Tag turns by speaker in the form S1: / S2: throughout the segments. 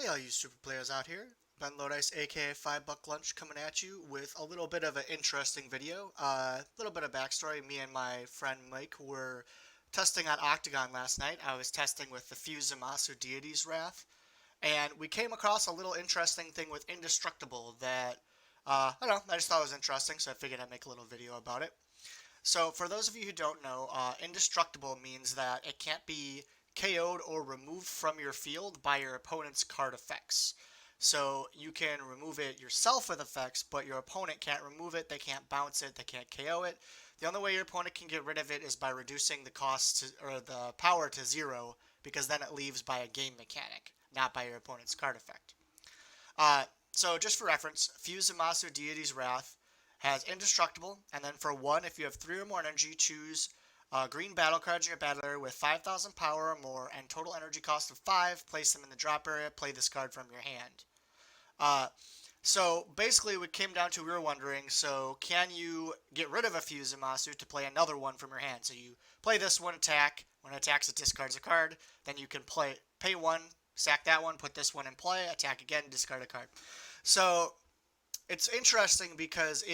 S1: Hey all you super players out here, Ben Lodice aka 5 Buck Lunch coming at you with a little bit of an interesting video. A little bit of backstory, me and my friend Mike were testing on Octagon last night. I was testing with the Fuse Zamasu Deity's Wrath, and we came across a little interesting thing with Indestructible that, I don't know, I just thought it was interesting, so I figured I'd make a little video about it. So for those of you who don't know, Indestructible means that it can't be KO'd or removed from your field by your opponent's card effects. So you can remove it yourself with effects, but your opponent can't remove it, they can't bounce it, they can't KO it. The only way your opponent can get rid of it is by reducing the cost to, or the power to 0, because then it leaves by a game mechanic, not by your opponent's card effect. Uh, so just for reference, Fuse Zamasu Deity's Wrath has Indestructible, and then for 1, if you have 3 or more energy, choose green battle cards in your battle area with 5,000 power or more and total energy cost of 5, place them in the drop area, play this card from your hand. So basically what came down to, we were wondering, so can you get rid of a Fuse Zamasu to play another one from your hand? So you play this one attack, when it attacks it discards a card, then you can pay 1, sack that one, put this one in play, attack again, discard a card. So it's interesting because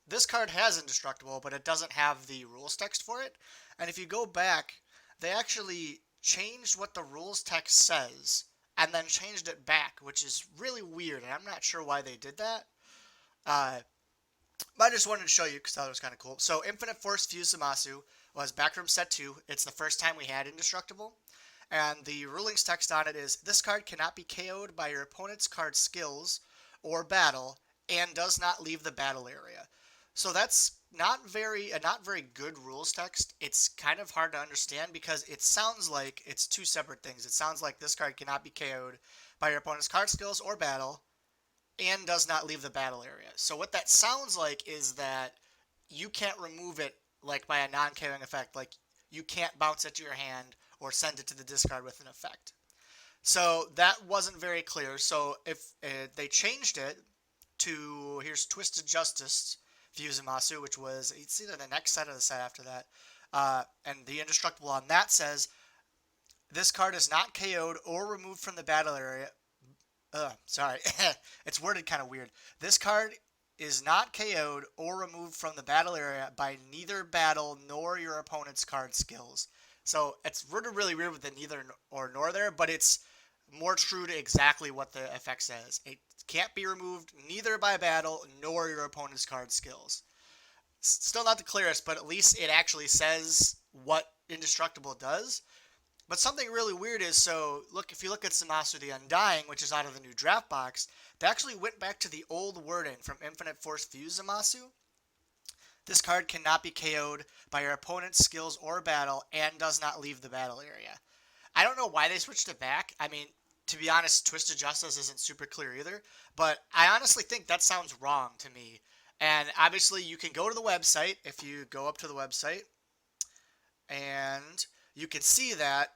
S1: this card has Indestructible, but it doesn't have the rules text for it. And if you go back, they actually changed what the rules text says and then changed it back, which is really weird, and I'm not sure why they did that. But I just wanted to show you because I thought it was kind of cool. So Infinite Force Fuse Zamasu was back from set 2. It's the first time we had Indestructible. And the rulings text on it is, this card cannot be KO'd by your opponent's card skills or battle and does not leave the battle area. So that's not a not very good rules text. It's kind of hard to understand because it sounds like it's two separate things. It sounds like this card cannot be KO'd by your opponent's card skills or battle and does not leave the battle area. So what that sounds like is that you can't remove it like by a non-KOing effect. Like you can't bounce it to your hand or send it to the discard with an effect. So that wasn't very clear. So if they changed it to, here's Twisted Justice Fuse Zamasu, which was, it's either the next set or the set after that. And the Indestructible on that says, this card is not KO'd or removed from the battle area. Sorry, it's worded kind of weird. This card is not KO'd or removed from the battle area by neither battle nor your opponent's card skills. So it's worded really weird with the neither or nor there, but it's more true to exactly what the effect says. It can't be removed neither by battle nor your opponent's card skills. Still not the clearest, but at least it actually says what Indestructible does. But something really weird is, so look, if you look at Zamasu the Undying, which is out of the new draft box, they actually went back to the old wording from Infinite Force Fuse Zamasu. This card cannot be KO'd by your opponent's skills or battle and does not leave the battle area. I don't know why they switched it back. I mean, to be honest, Twisted Justice isn't super clear either, but I honestly think that sounds wrong to me. And obviously, you can go to the website. If you go up to the website, and you can see that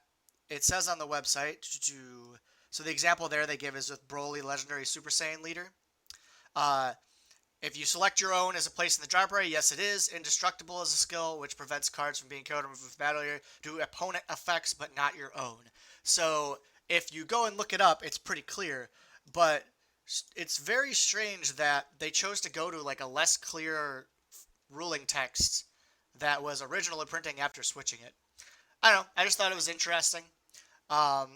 S1: it says on the website, so the example there they give is with Broly Legendary Super Saiyan Leader. If you select your own as a place in the drop area, yes it is. Indestructible is a skill which prevents cards from being KO'd or removed from battle area due to opponent effects but not your own. So if you go and look it up, it's pretty clear. But it's very strange that they chose to go to like a less clear ruling text that was originally printing after switching it. I don't know. I just thought it was interesting. But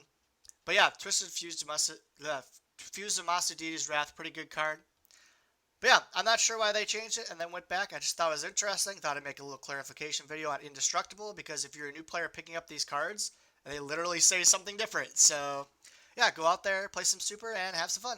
S1: yeah, Twisted Fuse Zamasu Deity's Wrath, pretty good card. But yeah, I'm not sure why they changed it and then went back. I just thought it was interesting. Thought I'd make a little clarification video on Indestructible because if you're a new player picking up these cards, they literally say something different. So yeah, go out there, play some Super, and have some fun.